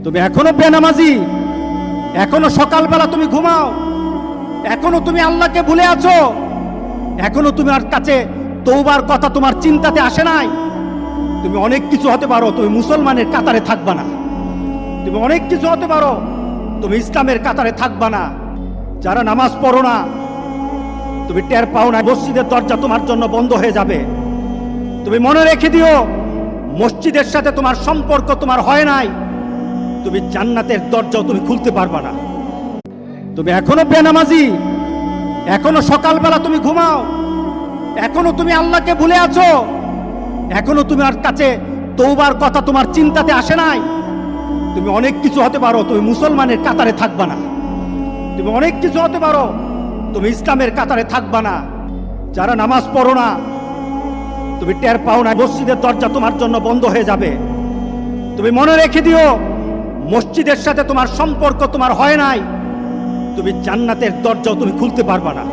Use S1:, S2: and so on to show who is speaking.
S1: তুমি এখনো বেনামাজি, এখনো সকালবেলা তুমি ঘুমাও, এখনো তুমি আল্লাহকে ভুলে আছো, এখনো তোমার কাছে তওবার কথা তোমার চিন্তাতে আসে নাই। তুমি অনেক কিছু হতে পারো, তুমি মুসলমানের কাতারে থাকবা না। তুমি অনেক কিছু হতে পারো, তুমি ইসলামের কাতারে থাকবা না। যারা নামাজ পড়ো না, তুমি টের পাও না, মসজিদের দরজা তোমার জন্য বন্ধ হয়ে যাবে। তুমি মনে রেখে দিও, মসজিদের সাথে তোমার সম্পর্ক তোমার হয় নাই, তুমি জান্নাতের দরজাও তুমি খুলতে পারবা না। তুমি এখনো বেনামাজি, এখনো সকালবেলা তুমি ঘুমাও, এখনো তুমি আল্লাহকে ভুলে আছো, এখনো তোমার কাছে তওবার কথা তোমার চিন্তাতে আসে নাই। তুমি অনেক কিছু হতে পারো, তুমি মুসলমানের কাতারে থাকবা না। তুমি অনেক কিছু হতে পারো, তুমি ইসলামের কাতারে থাকবা না। যারা নামাজ পড়ো না, তুমি টের পাও না, মসজিদের দরজা তোমার জন্য বন্ধ হয়ে যাবে। তুমি মনে রেখে দিও, মসজিদের সাথে তোমার সম্পর্ক তোমার হয় নাই, তুমি জান্নাতের দরজাও তুমি খুলতে পারবা না।